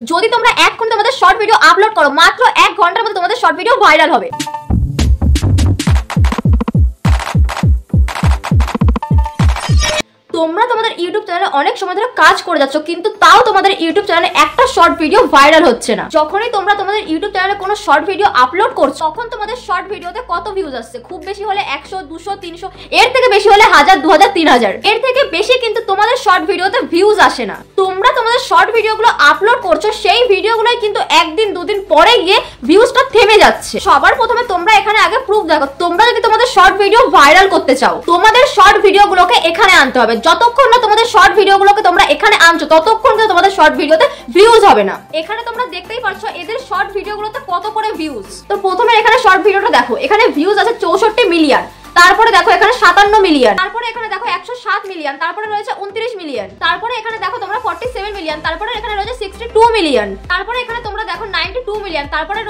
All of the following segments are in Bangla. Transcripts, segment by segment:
যদি তোমরা এখন তোমাদের শর্ট ভিডিও আপলোড করো মাত্র 1 ঘন্টার মধ্যে তোমাদের শর্ট ভিডিও ভাইরাল হবে। তোমরা তোমাদের ইউটিউব চ্যানেলে অনেক সময় ধরে কাজ করে যাচ্ছ, কিন্তু তাও তোমাদের ইউটিউব চ্যানেলে একটা শর্ট ভিডিও ভাইরাল হচ্ছে না। যখনই তোমরা তোমাদের ইউটিউব চ্যানেলে কোনো শর্ট ভিডিও আপলোড করছো তখন তোমাদের শর্ট ভিডিওতে কত ভিউজ আসছে? খুব বেশি হলে 100, 200, 300, এর থেকে বেশি হলে 1000, 2000, 3000, এর থেকে বেশি কিন্তু তোমাদের শর্ট ভিডিওতে ভিউজ আসে না। তোমরা তোমাদের শর্ট ভিডিওগুলো আপলোড করছো, সেই ভিডিওগুলোই কিন্তু একদিন দুদিন পরে গিয়ে ভিউজটা থেমে যাচ্ছে। সবার প্রথমে তোমরা এখানে আগে প্রুফ দেখো। তোমরা যদি তোমাদের শর্ট ভিডিও ভাইরাল করতে চাও, তোমাদের শর্ট ভিডিওগুলোকে এখানে আনতে হবে। যতক্ষণ না তোমাদের শর্ট ভিডিওগুলোকে তোমরা এখানে আনছো ততক্ষণ কিন্তু তোমাদের শর্ট ভিডিওতে ভিউজ হবে না। এখানে তোমরা দেখতেই পাচ্ছ এদের শর্ট ভিডিওগুলোতে কত করে ভিউজ। তো প্রথমে এখানে শর্ট ভিডিওটা দেখো, এখানে ভিউজ আছে 64 মিলিয়ন, তারপরে দেখো এখানে 57 মিলিয়ন, তারপরে এখানে দেখো 107 মিলিয়ন, তারপরে রয়েছে 29 মিলিয়ন, তারপরে এখানে দেখো তোমরা 47 মিলিয়ন, তারপরে এখানে রয়েছে 62 মিলিয়ন, তারপরে এখানে তোমরা দেখো 92 মিলিয়ন, তারপরে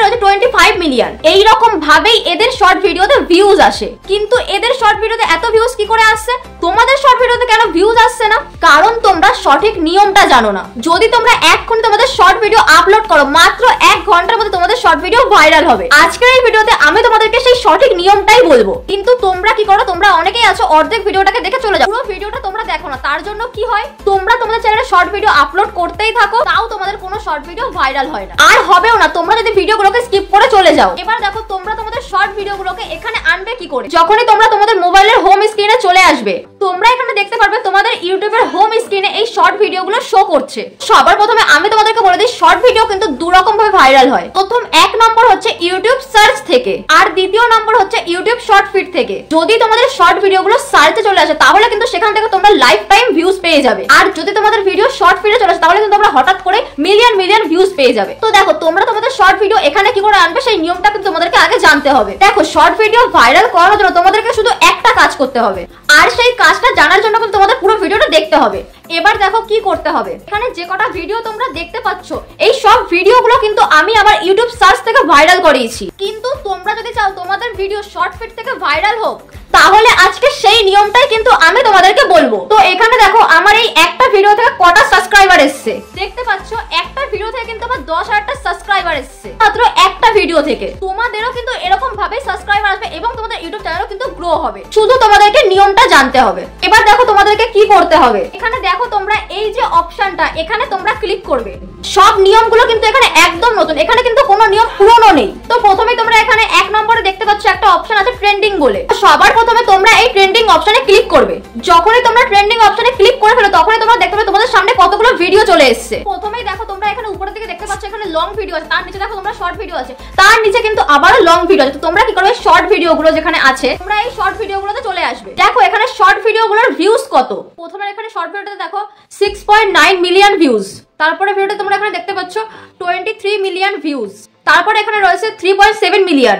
রয়েছে 25 মিলিয়ন। এই রকম ভাবেই এদের শর্ট ভিডিওতে ভিউজ আসে। কিন্তু এদের শর্ট ভিডিওতে এত ভিউজ কি করে আসছে? তোমাদের শর্ট ভিডিওতে কেন ভিউজ আসছে না? কারণ তোমরা সঠিক নিয়মটা জানো না। যদি তোমরা এখন তোমাদের শর্ট ভিডিও আপলোড করো মাত্র 1 ঘন্টার মধ্যে তোমাদের শর্ট ভিডিও ভাইরাল হবে। আজকের এই ভিডিওতে আমি তোমাদেরকে সেই সঠিক নিয়মটাই বলবো। কিন্তু তোমরা কি করো? তোমরা অনেকেই আছো অর্ধেক ভিডিওটাকে দেখে চলে যাও, পুরো ভিডিওটা তোমরা দেখো না। তার জন্য কি হয়, তোমরা তোমাদের চ্যানেলে শর্ট ভিডিও আপলোড করতেই থাকো, তাও তোমাদের কোনো শর্ট ভিডিও ভাইরাল হয় না, আর হবেও না তোমরা যদি ভিডিওগুলোকে স্কিপ করে চলে যাও। এবার দেখো তোমরা তোমাদের শর্ট ভিডিওগুলোকে এখানে আনবে কি করে? যখনই তোমরা তোমাদের মোবাইলের হোম স্ক্রিনে চলে আসবে, তোমরা এখানে দেখতে পারবে তোমাদের ইউটিউবের হোম স্ক্রিনে এই শর্ট ভিডিওগুলো শো করছে। সবার প্রথমে আমি তোমাদেরকে বলে দিই, শর্ট ভিডিও কিন্তু দুই রকম ভাবে ভাইরাল হয়। প্রথম 1 নম্বর হচ্ছে ইউটিউব সার্চ থেকে, আর দ্বিতীয় নম্বর হচ্ছে ইউটিউব শর্ট ফিড থেকে। যদি তোমাদের শর্ট ভিডিওগুলো সার্চে চলে আসে তাহলে কিন্তু সেখান থেকে তোমরা লাইফ টাইম ভিউজ পেয়ে যাবে, আর যদি তোমাদের ভিডিও শর্ট ফিডে চলে আসে তাহলে কিন্তু তোমরা হঠাৎ করে মিলিয়ন মিলিয়ন ভিউজ পেয়ে যাবে। তো দেখো তোমরা তোমাদের শর্ট ভিডিও এখানে কি করে আনবে সেই নিয়মটা কিন্তু তোমাদেরকে আগে জানতে হবে। দেখো শর্ট ভিডিও ভাইরাল করার জন্য তোমাদেরকে শুধু একটা কাজ করতে হবে, আর সেই কাজটা জানার জন্য কিন্তু তোমাদের পুরো ভিডিওটা দেখতে হবে। এবার দেখো কি করতে হবে। এখানে যে কটা ভিডিও তোমরা দেখতে পাচ্ছ এই সব ভিডিওগুলো কিন্তু আমি আমার ইউটিউব সার্চ থেকে ভাইরাল করিয়েছি। কিন্তু তোমরা যদি চাও তোমাদের ভিডিও শর্ট ফিড থেকে ভাইরাল হোক, তাহলে আজকে সেই নিয়মটাই কিন্তু আমি তোমাদেরকে বলবো। তো এখানে দেখো আমার এই একটা ভিডিও থেকে কটা সাবস্ক্রাইবার এসেছে, দেখতে পাচ্ছ একটা ভিডিও থেকে কিন্তু আমার 10,000টা সাবস্ক্রাইবার এসেছে, মাত্র একটা ভিডিও থেকে। তোমাদেরও কিন্তু এরকম ভাবে সাবস্ক্রাইবার আসবে এবং তোমাদের ইউটিউব চ্যানেলও কিন্তু গ্রো হবে। শুধু তোমাদেরকে নিয়মটা জানতে হবে। এবার দেখো তোমাদেরকে কি করতে হবে। এখানে দেখো তোমরা এই যে অপশনটা, এখানে তোমরা ক্লিক করবে। সব নিয়মগুলো কিন্তু এখানে একদম নতুন, এখানে কিন্তু কোনো নিয়ম পুরনো নেই। তো প্রথমে তোমরা এখানে 1 নম্বরে দেখতে পাচ্ছ একটা অপশন আছে ট্রেন্ডিং বলে। সবার প্রথমে তোমরা এই ট্রেন্ডিং অপশনে ক্লিক করবে। যখনই তোমরা ট্রেন্ডিং অপশনে ক্লিক করে ফেলো তখনই তোমরা দেখতে পাবে তোমাদের সামনে কতগুলো ভিডিও চলে এসেছে। প্রথমেই দেখো তোমরা এখানে উপরের দিকে দেখতে পাচ্ছ এখানে লং ভিডিও আছে, তার নিচে দেখো তোমরা শর্ট ভিডিও আছে, তার নিচে কিন্তু আবারও লং ভিডিও আছে। তো তোমরা কি করবে, শর্ট ভিডিওগুলো যেখানে আছে তোমরা এই শর্ট ভিডিওগুলোতে চলে আসবে। দেখো এখানে শর্ট ভিডিওগুলোর ভিউজ কত। প্রথমে এখানে শর্ট ভিডিওতে দেখো 6.9 মিলিয়ন ভিউজ, তারপরে ভিডিওটা তোমরা এখানে দেখতে পাচ্ছ 23 মিলিয়ন ভিউজ, তারপরে এখানে রয়েছে 3.7 মিলিয়ন,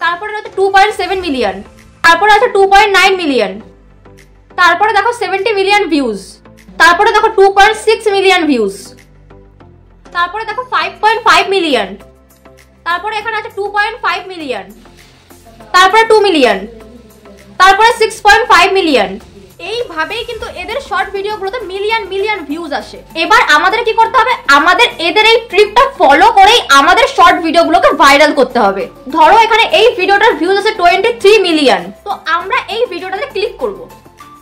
তারপরে রয়েছে 2.7 মিলিয়ন, তারপরে আছে 2.9 মিলিয়ন, তারপরে দেখো 70 মিলিয়ন ভিউজ, তারপরে দেখো 2.6 মিলিয়ন ভিউজ, তারপরে দেখো 5.5 মিলিয়ন, তারপরে এখানে আছে 2.5 মিলিয়ন, তারপরে 2 মিলিয়ন, তারপরে 6.5 মিলিয়ন। এইভাবেই কিন্তু এদের শর্ট ভিডিওগুলোতে মিলিয়ন মিলিয়ন ভিউজ আসে। এবার আমাদের কি করতে হবে, আমাদের এদের এই ট্রিকটা ফলো করেই আমাদের শর্ট ভিডিওগুলোকে ভাইরাল করতে হবে। ধরো এখানে এই ভিডিওটার ভিউজ আছে 23 মিলিয়ন, তো আমরা এই ভিডিওটাতে ক্লিক করব।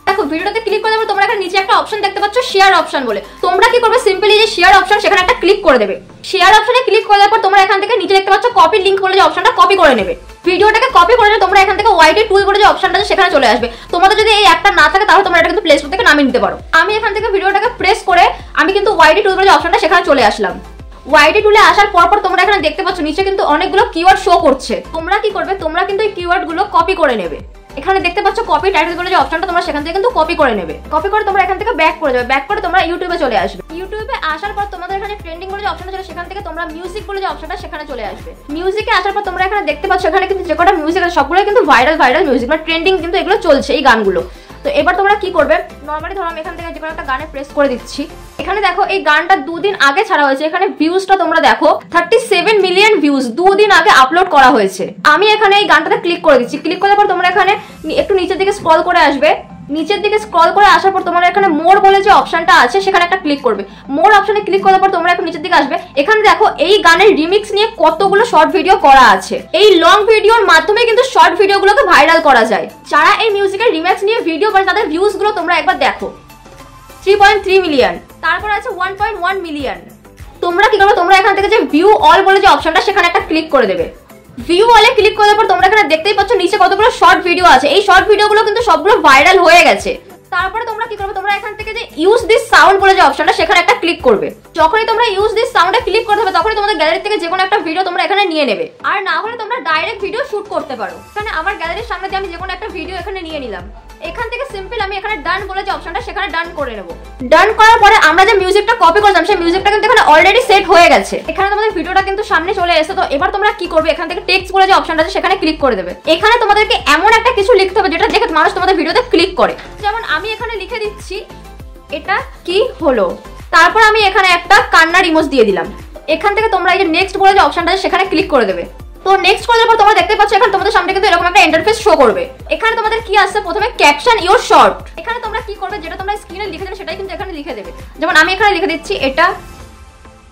দেখো ভিডিওটাতে ক্লিক করে দেবে, তোমরা এখানে নিচে একটা অপশন দেখতে পাচ্ছ শেয়ার অপশন বলে। তোমরা কি করবে, সিম্পলি যে শেয়ার অপশন সেখানে একটা ক্লিক করে দেবে। শেয়ার অপশনে ক্লিক করে দেওয়ার পর তোমরা এখান থেকে নিচে দেখতে পাচ্ছ কপি লিংক বলে যে অপশনটা, কপি করে নেবে। ভিডিওটাকে কপি করে তোমরা এখান থেকে ওয়াইটি টুল বলে যে অপশনটা আছে সেখানে চলে আসবে। তোমাদের যদি এই অ্যাপটা না থাকে তাহলে তোমরা এটা কিন্তু প্লে স্টোর থেকে নামিয়ে নিতে পারো। আমি এখান থেকে ভিডিওটাকে প্রেস করে আমি কিন্তু ওয়াইটি টুল বলে যে অপশনটা সেখানে চলে আসলাম। ওয়াইটি টুলে আসার পর তোমরা এখানে দেখতে পাচ্ছ নিচে কিন্তু অনেকগুলো কিওয়ার্ড শো করছে। তোমরা কি করবে, তোমরা কিন্তু এই কিওয়ার্ড গুলো কপি করে নেবে। এখানে দেখতে পাচ্ছ কপি টাইটেল বলে যে অপশনটা, তোমরা সেখান থেকে কিন্তু কপি করে নেবে। কপি করে তোমরা এখান থেকে ব্যাক করে যাবে। ব্যাক করে তোমরা ইউটিউবে চলে আসবে। ইউটিউবে আসার পর তোমাদের এখানে ট্রেন্ডিং বলে যে অপশনটা ছিল সেখান থেকে তোমরা মিউজিক বলে যে অপশনটা সেখানে চলে আসবে। মিউজিকে আসার পর তোমরা এখানে দেখতে পাচ্ছ এখানে কিন্তু যে কটা মিউজিক আছে সবগুলো কিন্তু ভাইরাল মিউজিক, মানে ট্রেন্ডিং কিন্তু এগুলো চলছে এই গানগুলো। তো এবার তোমরা কি করবে, নরমালি ধরো আমি এখান থেকে যে কোনো একটা গানে প্রেস করে দিচ্ছি। এখানে দেখো এই গানটা 2 দিন আগে ছাড়া হয়েছে। এখানে ভিউজটা তোমরা দেখো 37 মিলিয়ন ভিউজ 2 দিন আগে আপলোড করা হয়েছে। আমি এখানে এই গানটাতে ক্লিক করে দিচ্ছি। ক্লিক করার পর তোমরা এখানে একটু নিচের দিকে স্ক্রল করে আসবে। নিচের দিকে স্ক্রল করে আসার পর তোমরা এখানে মোর বলে যে অপশনটা আছে সেখানে একটা ক্লিক করবে। মোর অপশনে ক্লিক করার পর তোমরা এখন নিচের দিকে আসবে। এখানে দেখো এই গানের রিমিক্স নিয়ে কতগুলো শর্ট ভিডিও করা আছে। এই লং ভিডিওর মাধ্যমে কিন্তু শর্ট ভিডিওগুলোকে ভাইরাল করা যায়। যারা এই মিউজিকের রিমিক্স নিয়ে ভিডিও করে তাদের ভিউজ গুলো তোমরা একবার দেখো, 3.3 মিলিয়ন, তারপর আছে 1.1 মিলিয়ন। তোমরা কি করবে, তোমরা এখান থেকে যে ভিউ অল বলে যে অপশনটা সেখানে একটা ক্লিক করে দেবে। ভিউ অলে ক্লিক করার পর তোমরা এখানে দেখতেই পাচ্ছ নিচে কতগুলো শর্ট ভিডিও আছে। এই শর্ট ভিডিওগুলো কিন্তু সবগুলো ভাইরাল হয়ে গেছে। তারপরে তোমরা কি করবে, তোমরা এখান থেকে যে ইউজ দিস সাউন্ড বলে যে অপশনটা সেখানে একটা ক্লিক করবে। যখনই তোমরা ইউজ দিস সাউন্ডে ক্লিক করতে হবে তখনই তোমাদের গ্যালারি থেকে যে কোনো একটা ভিডিও তোমরা এখানে নিয়ে নেবে। আর না হলে তোমরা ডাইরেক্ট ভিডিও শুট করতে পারো। এখানে আমার গ্যালারির সামনে দিয়ে আমি যে কোনো একটা ভিডিও এখানে নিয়ে নিলাম। এখান থেকে সিম্পল আমি এখানে ডান বলে যে অপশনটা সেখানে ডান করে নেব। ডান করার পরে আমরা যে মিউজিকটা কপি করলাম সেই মিউজিকটা কিন্তু এখানে অলরেডি সেট হয়ে গেছে। এখানে তোমাদের ভিডিওটা কিন্তু সামনে চলে এসেছে। তো এবার তোমরা কি করবে, এখান থেকে টেক্সট বলে যে অপশনটা আছে সেখানে ক্লিক করে দেবে। এখানে তোমাদেরকে এমন একটা কিছু লিখতে হবে যেটা দেখে মানুষ তোমাদের ভিডিওতে ক্লিক করে। যেমন আমি এখানে লিখে দিচ্ছি এটা কি হলো, তারপর আমি এখানে একটা কান্নার ইমোজ দিয়ে দিলাম। এখান থেকে তোমরা এই যে নেক্সট বলে যে অপশনটা আছে সেখানে ক্লিক করে দেবে। তো নেক্সট করার পর তোমরা দেখতে পাচ্ছ এখানে তোমাদের সামনে কিন্তু এরকম একটা ইন্টারফেস শো করবে। এখানে তোমাদের কি আসছে, প্রথমে ক্যাপশন ইওর শর্ট। এখানে তোমরা কি করবে, যেটা তোমরা স্ক্রিনে লিখে দেবে সেটাই কিন্তু এখানে লিখে দেবে। যেমন আমি এখানে লিখে দিচ্ছি এটা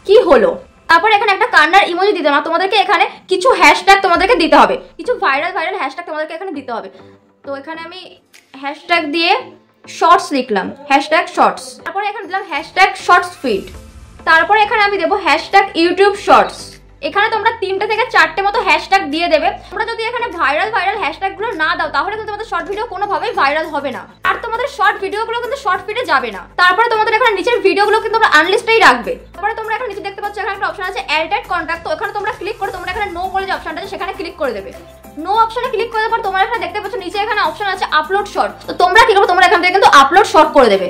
কি হলো, তারপর এখানে একটা কান্নার ইমোজি দিতে হবে। তোমাদেরকে এখানে কিছু হ্যাশট্যাগ তোমাদেরকে দিতে হবে, কিছু ভাইরাল হ্যাশট্যাগ তোমাদেরকে এখানে দিতে হবে। তো এখানে আমি হ্যাশট্যাগ দিয়ে শর্টস লিখলাম, হ্যাশট্যাগ শর্টস। তারপরে এখানে দিলাম হ্যাশট্যাগ শর্টস ফিড। তারপরে এখানে আমি দেবো হ্যাশট্যাগ ইউটিউব শর্টস। এখানে তোমরা 3টে থেকে 4টে মতো হ্যাশট্যাগ দিয়ে দেবে। তোমরা যদি এখানে ভাইরাল হ্যাশট্যাগ গুলো না দাও তাহলে কিন্তু তোমাদের শর্ট ভিডিও কোনোভাবেই ভাইরাল হবে না, আর তোমাদের শর্ট ভিডিও গুলো কিন্তু শর্ট ফিডে যাবে না। তারপরে তোমাদের এখানে নিচের ভিডিও গুলো কিন্তু তোমরা আনলিস্টেই রাখবে। তারপরে তোমরা এখানে নিচে দেখতে পাচ্ছ এখানে একটা অপশন আছে অ্যাড কন্ট্যাক্ট। তো এখানে তোমরা ক্লিক করে তোমরা এখানে নো বলে যে অপশনটা আছে সেখানে ক্লিক করে দেবে। নো অপশনে ক্লিক করার পর তোমরা এখানে দেখতে পাচ্ছ নিচে এখানে অপশন আছে আপলোড শর্ট। তো তোমরা কি করবে, তোমরা এখান থেকে কিন্তু আপলোড শর্ট করে দেবে।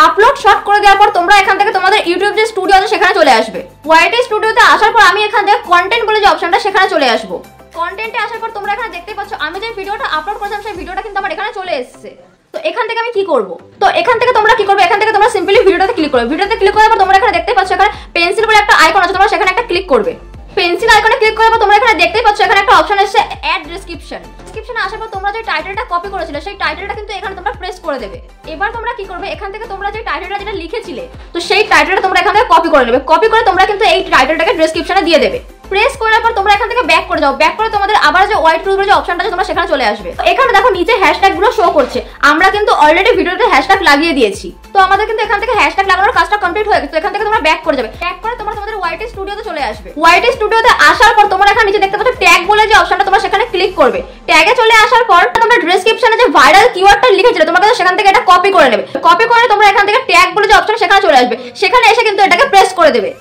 আপলোড শর্ট করে দেওয়ার পর তোমরা এখান থেকে তোমাদের ইউটিউব যে স্টুডিও আছে সেখানে চলে আসবে। ওয়াইটি স্টুডিওতে আসার পর আমি এখান থেকে কন্টেন্ট বলে যে অপশনটা সেখানে চলে আসবো। কন্টেন্টে আসার পর তোমরা এখানে দেখতে পাচ্ছ আমি যে ভিডিওটা আপলোড করেছিলাম সেই ভিডিওটা কিন্তু আমার এখানে চলে এসেছে। তো এখান থেকে আমি কি করব, তো এখান থেকে তোমরা কি করবে, এখান থেকে তোমরা সিম্পলি ভিডিওটাতে ক্লিক করবে। ভিডিওতে ক্লিক করার পর তোমরা এখানে দেখতে পাচ্ছ এখানে পেন্সিল বলে একটা আইকন আছে, তোমরা সেখানে একটা ক্লিক করবে। পেন্সিল আইকনে ক্লিক করার পর তোমরা এখানে দেখতেই পাচ্ছ এখানে একটা অপশন এসেছে অ্যাড ডেসক্রিপশন। ডেসক্রিপশনে আসার পর তোমরা যে টাইটেলটা কপি করেছিলে সেই টাইটেলটা কিন্তু এখানে তোমরা প্রেস করে দেবে। এবার তোমরা কি করবে, এখান থেকে তোমরা যে টাইটেলটা যেটা লিখেছিলে তো সেই টাইটেলটা তোমরা এখান থেকে কপি করে নেবে। কপি করে তোমরা কিন্তু এই টাইটেলটাকে ডেসক্রিপশনে দিয়ে দেবে। প্রেস করার পর তোমরা এখান থেকে ব্যাক করে যাও। ব্যাক করে তোমাদের আবার যে হোয়াইট টুলগুলো যে অপশনটা আছে তোমরা সেখানে চলে আসবে। এখানে দেখো নিচে হ্যাশট্যাগ গুলো শো করছে। আমরা কিন্তু অলরেডি ভিডিওতে হ্যাশট্যাগ লাগিয়ে দিয়েছি। তো আমাদের কিন্তু এখান থেকে হ্যাশট্যাগ লাগানোর কাজটা কমপ্লিট হয়ে গেছে। তো এখান থেকে তোমরা ব্যাক করে যাবে। ব্যাক করে তোমরা তোমাদের ওয়াইটি স্টুডিওতে চলে আসবে। ওয়াইটি স্টুডিওতে আসার পর তোমরা এখানে নিচে দেখতে পাচ্ছ ট্যাগ বলে যে অপশনটা তোমরা সেখানে ক্লিক করবে। ট্যাগে চলে আসার পর তোমরা ডেসক্রিপশনে যে ভাইরাল কিওয়ার্ডটা লিখেছিলে তোমরা কিন্তু সেখান থেকে এটা কপি করে নেবে। কপি করে তোমরা এখান থেকে ট্যাগ বলে যে অপশন সেখানে চলে আসবে। সেখানে এসে কিন্তু এটাকে প্রেস করে দেবে।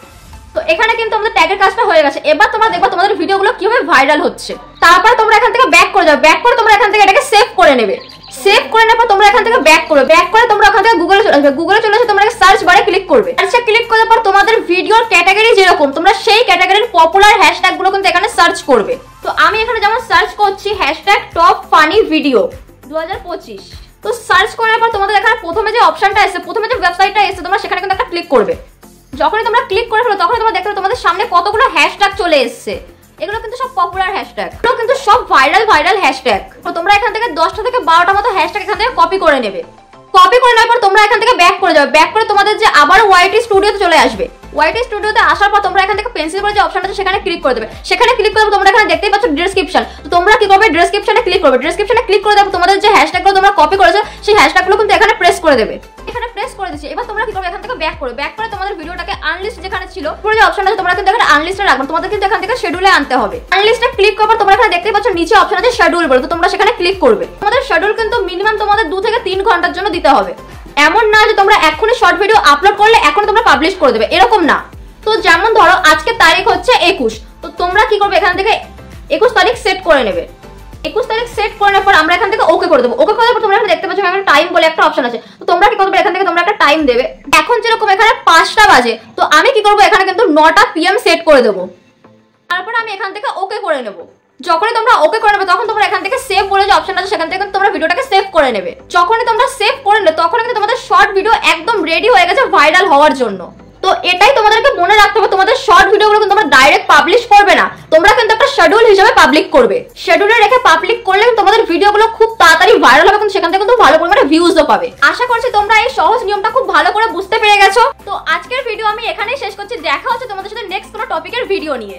তো এখানে কিন্তু আমাদের ট্যাগের কাজটা হয়ে গেছে। এবার তোমরা দেখবা তোমাদের ভিডিওগুলো কিভাবে ভাইরাল হচ্ছে। তারপর তোমরা এখান থেকে ব্যাক করে যাও। ব্যাক করে তোমরা এখান থেকে এটাকে সেভ করে নেবে। সেভ করে নেওয়ার পর তোমরা এখান থেকে ব্যাক করবে। ব্যাক করে তোমরা এখান থেকে গুগলে চলে আসবে। গুগলে চলে এসে তোমরা সার্চ বারে ক্লিক করবে। সার্চে ক্লিক করার পর তোমাদের ভিডিওর ক্যাটাগরি যেরকম তোমরা সেই ক্যাটাগরির পপুলার হ্যাশট্যাগ গুলো কিন্তু এখানে সার্চ করবে। তো আমি এখানে যেমন সার্চ করছি হ্যাশট্যাগ টপ ফানি ভিডিও 2025। তো সার্চ করার পর তোমাদের এখানে প্রথমে যে অপশনটা এসেছে, প্রথমে যে ওয়েবসাইটটা এসেছে তোমরা সেখানে কিন্তু একটা ক্লিক করবে। যখনই তোমরা ক্লিক করে ফেলো তখনই তোমরা দেখতে পাবে তোমাদের সামনে কতগুলো হ্যাশট্যাগ চলে এসেছে। এগুলো কিন্তু সব পপুলার হ্যাশট্যাগ, এগুলো কিন্তু সব ভাইরাল হ্যাশট্যাগ। তো তোমরা এখান থেকে 10টা থেকে 12টা মতো হ্যাশট্যাগ এখান থেকে কপি করে নেবে। কপি করে নেওয়ার পর তোমরা এখান থেকে ব্যাক করে যাবে। ব্যাক করে তোমাদের যে আবার ওয়াইটি স্টুডিওতে চলে আসবে। ওয়াইটি স্টুডিওতে আসার পর তোমরা এখান থেকে পেন্সিল বলে যে অপশনটা আছে সেখানে ক্লিক করে দেবে। সেখানে ক্লিক করে তোমরা এখানে দেখতেই পাচ্ছ ডেসক্রিপশন। তো তোমরা কি করবে, ডেসক্রিপশনে ক্লিক করবে। ডেসক্রিপশনে ক্লিক করে দেবে তোমাদের যে হ্যাশট্যাগগুলো তোমরা কপি করেছো সেই হ্যাশট্যাগগুলো কিন্তু এখানে প্রেস করে দেবে। এখানে প্রেস করে দিচ্ছি। এবার তোমরা কি করবে, এখান থেকে ব্যাক করবে। ব্যাক করে তোমাদের ভিডিওটাকে আনলিস্ট যেখানে ছিল পুরো যে অপশন আছে তোমরা কিন্তু এখানে আনলিস্টে রাখবে। তোমাদের কিন্তু এখান থেকে শিডিউলে আনতে হবে। আনলিস্টে ক্লিক করার পর তোমরা এখানে দেখতেই পাচ্ছ নিচে অপশন আছে শিডিউল বলে। তো তোমরা সেখানে ক্লিক করবে। তোমাদের শিডিউল কিন্তু মিনিমাম তোমাদের 2 থেকে 3 ঘন্টার জন্য দিতে হবে। এমন না যে তোমরা এখনই শর্ট ভিডিও আপলোড করলে এখন তোমরা পাবলিশ করে দেবে, এরকম না। তো যেমন ধরো আজকে তারিখ হচ্ছে 21। তো তোমরা কি করবে, এখান থেকে 21 তারিখ সেট করে নেবে। 21 তারিখ সেট করে নেওয়ার পর আমরা এখান থেকে ওকে করে দেবো। ওকে করে দেওয়ার পর তোমরা এখানে দেখতে পাচ্ছ এখানে টাইম বলে একটা অপশন আছে। তো তোমরা কি করবে, এখান থেকে তোমরা একটা টাইম দেবে। এখন যেরকম এখানে 5টা বাজে, তো আমি কি করবো এখানে কিন্তু 9টা PM সেট করে দেবো। তারপর আমি এখান থেকে ওকে করে নেবো। যখনই তোমরা ওকে করে নেবে তখন তোমরা এখান থেকে সেভ বলে যে অপশন আছে সেখান থেকে তোমরা ভিডিওটাকে সেভ করে নেবে। যখনই তোমরা সেভ করে নেবে তখন কিন্তু তোমাদের শর্ট ভিডিও একদম রেডি হয়ে গেছে ভাইরাল হওয়ার জন্য। তো এটাই তোমাদেরকে মনে রাখতে হবে। তোমাদের শর্ট ভিডিওগুলো কিন্তু তোমরা ডাইরেক্ট পাবলিশ করবে না, তোমরা কিন্তু একটা শিডিউল হিসেবে পাবলিক করবে। শিডিউলে রেখে পাবলিক করলে তোমাদের ভিডিওগুলো খুব তাড়াতাড়ি ভাইরাল হবে, কিন্তু সেখান থেকে কিন্তু ভালো পরিমাণে ভিউজও পাবে। আশা করছি তোমরা এই সহজ নিয়মটা খুব ভালো করে বুঝতে পেরে গেছো। তো আজকের ভিডিও আমি এখানেই শেষ করছি, দেখা হচ্ছে তোমাদের সাথে নেক্সট কোনো টপিকের ভিডিও নিয়ে।